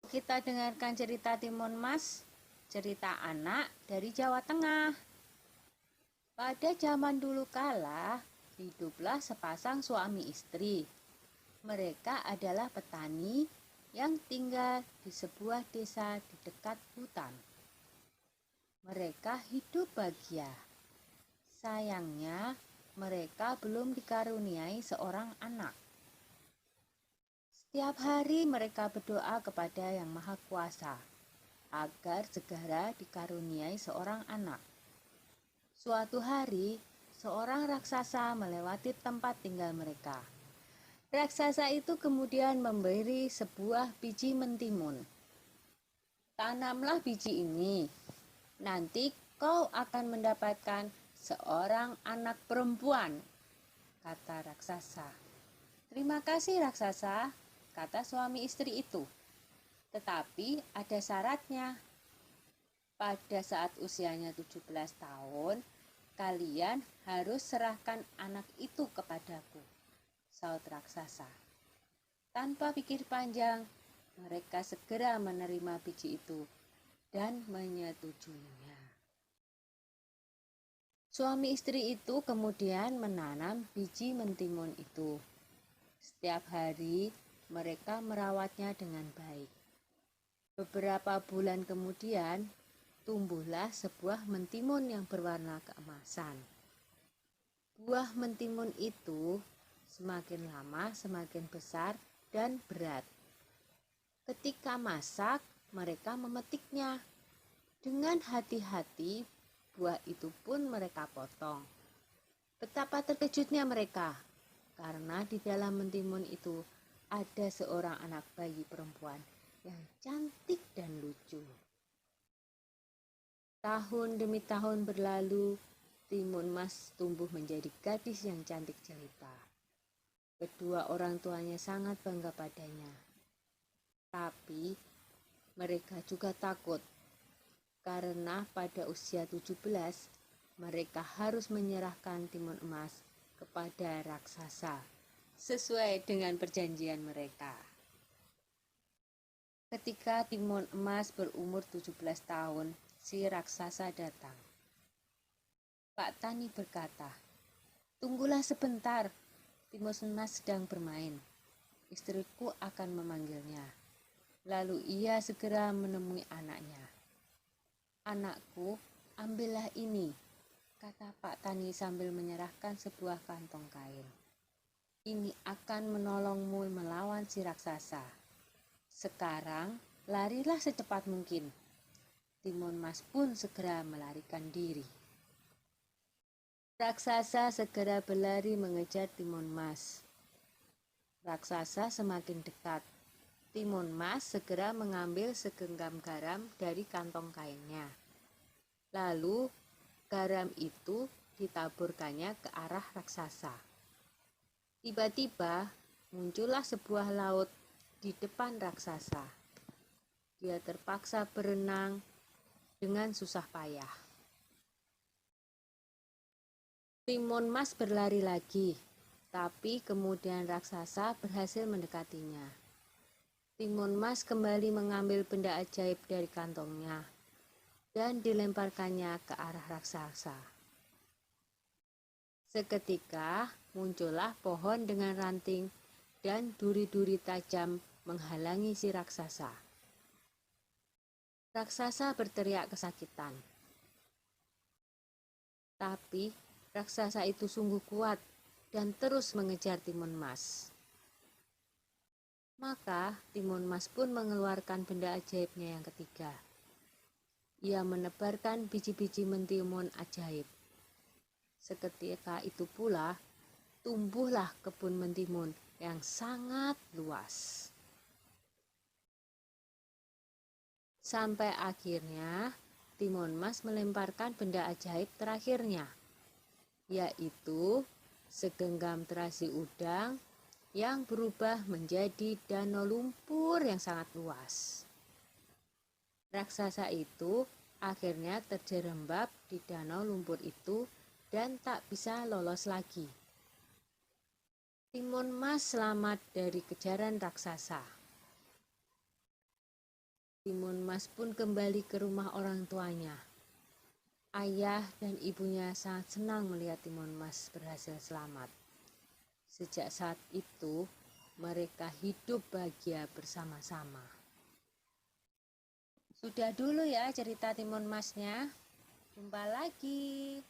Kita dengarkan cerita Timun Mas, cerita anak dari Jawa Tengah. Pada zaman dulu kala, hiduplah sepasang suami istri. Mereka adalah petani yang tinggal di sebuah desa di dekat hutan. Mereka hidup bahagia. Sayangnya, mereka belum dikaruniai seorang anak. Setiap hari mereka berdoa kepada Yang Maha Kuasa agar segera dikaruniai seorang anak. Suatu hari, seorang raksasa melewati tempat tinggal mereka. Raksasa itu kemudian memberi sebuah biji mentimun. Tanamlah biji ini, nanti kau akan mendapatkan seorang anak perempuan, kata raksasa. Terima kasih raksasa, kata suami istri itu. Tetapi ada syaratnya. Pada saat usianya 17 tahun, kalian harus serahkan anak itu kepadaku, saut raksasa. Tanpa pikir panjang, mereka segera menerima biji itu dan menyetujuinya. Suami istri itu kemudian menanam biji mentimun itu. Setiap hari mereka merawatnya dengan baik. Beberapa bulan kemudian, tumbuhlah sebuah mentimun yang berwarna keemasan. Buah mentimun itu semakin lama semakin besar dan berat. Ketika masak, mereka memetiknya. Dengan hati-hati, buah itu pun mereka potong. Betapa terkejutnya mereka, karena di dalam mentimun itu ada seorang anak bayi perempuan yang cantik dan lucu. Tahun demi tahun berlalu, Timun Mas tumbuh menjadi gadis yang cantik jelita. Kedua orang tuanya sangat bangga padanya. Tapi mereka juga takut karena pada usia 17 mereka harus menyerahkan timun emas kepada raksasa sesuai dengan perjanjian mereka. Ketika timun emas berumur 17 tahun, si raksasa datang. Pak Tani berkata, "Tunggulah sebentar, timun emas sedang bermain. Istriku akan memanggilnya." Lalu ia segera menemui anaknya. "Anakku, ambillah ini," kata Pak Tani sambil menyerahkan sebuah kantong kain. "Ini akan menolongmu melawan si raksasa. Sekarang larilah secepat mungkin." Timun Mas pun segera melarikan diri. Raksasa segera berlari mengejar Timun Mas. Raksasa semakin dekat. Timun Mas segera mengambil segenggam garam dari kantong kainnya. Lalu garam itu ditaburkannya ke arah raksasa. Tiba-tiba muncullah sebuah laut di depan raksasa. Dia terpaksa berenang dengan susah payah. Timun Mas berlari lagi, tapi kemudian raksasa berhasil mendekatinya. Timun Mas kembali mengambil benda ajaib dari kantongnya dan dilemparkannya ke arah raksasa. Seketika muncullah pohon dengan ranting dan duri-duri tajam menghalangi si raksasa. Raksasa berteriak kesakitan. Tapi raksasa itu sungguh kuat dan terus mengejar Timun Mas. Maka Timun Mas pun mengeluarkan benda ajaibnya yang ketiga. Ia menebarkan biji-biji mentimun ajaib. Seketika itu pula tumbuhlah kebun mentimun yang sangat luas. Sampai akhirnya Timun Mas melemparkan benda ajaib terakhirnya, yaitu segenggam terasi udang yang berubah menjadi danau lumpur yang sangat luas. Raksasa itu akhirnya terjerembab di danau lumpur itu dan tak bisa lolos lagi. Timun Mas selamat dari kejaran raksasa. Timun Mas pun kembali ke rumah orang tuanya. Ayah dan ibunya sangat senang melihat Timun Mas berhasil selamat. Sejak saat itu, mereka hidup bahagia bersama-sama. Sudah dulu ya cerita Timun Masnya. Jumpa lagi.